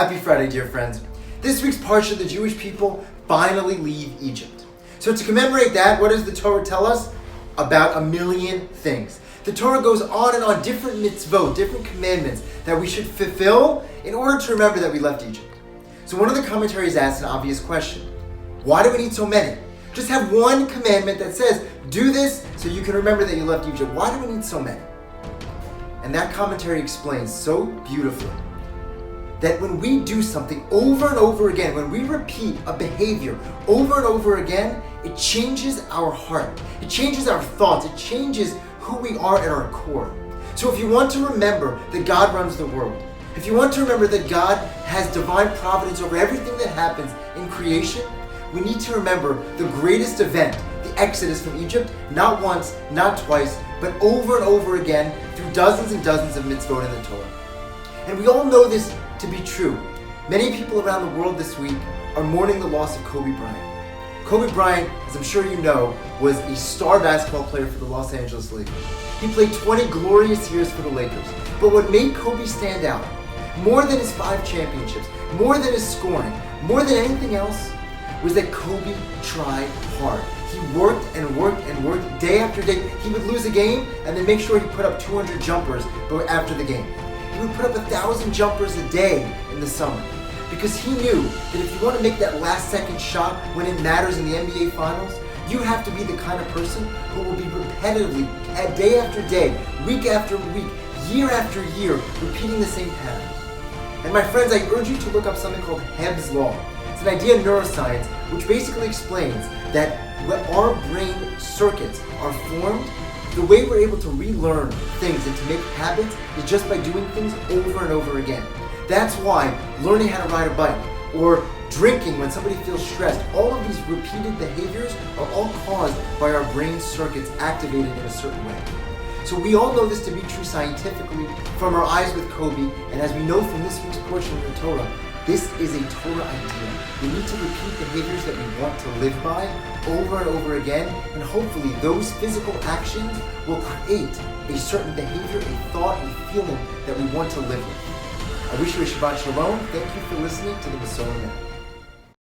Happy Friday, dear friends. This week's Parshat, the Jewish people finally leave Egypt. So to commemorate that, what does the Torah tell us? About 1,000,000 things. The Torah goes on and on, different mitzvot, different commandments that we should fulfill in order to remember that we left Egypt. So one of the commentaries asks an obvious question. Why do we need so many? Just have one commandment that says, do this so you can remember that you left Egypt. Why do we need so many? And that commentary explains so beautifully that when we do something over and over again, when we repeat a behavior over and over again, it changes our heart. It changes our thoughts. It changes who we are at our core. So if you want to remember that God runs the world, if you want to remember that God has divine providence over everything that happens in creation, we need to remember the greatest event, the Exodus from Egypt, not once, not twice, but over and over again through dozens and dozens of mitzvot in the Torah. And we all know this to be true. Many people around the world this week are mourning the loss of Kobe Bryant. Kobe Bryant, as I'm sure you know, was a star basketball player for the Los Angeles Lakers. He played 20 glorious years for the Lakers. But what made Kobe stand out, more than his 5 championships, more than his scoring, more than anything else, was that Kobe tried hard. He worked and worked and worked day after day. He would lose a game and then make sure he put up 200 jumpers after the game. He would put up 1,000 jumpers a day in the summer because he knew that if you want to make that last second shot when it matters in the NBA Finals, you have to be the kind of person who will be repetitively, day after day, week after week, year after year, repeating the same patterns. And my friends, I urge you to look up something called Hebb's Law. It's an idea in neuroscience which basically explains that when our brain circuits are formed, the way we're able to relearn things and to make habits is just by doing things over and over again. That's why learning how to ride a bike or drinking when somebody feels stressed, all of these repeated behaviors are all caused by our brain circuits activated in a certain way. So we all know this to be true scientifically from our eyes with Kobe, and as we know from this week's portion of the Torah, this is a Torah idea. We need to repeat behaviors that we want to live by over and over again, and hopefully those physical actions will create a certain behavior, a thought, a feeling that we want to live with. I wish you a Shabbat Shalom. Thank you for listening to the Masorah Minute.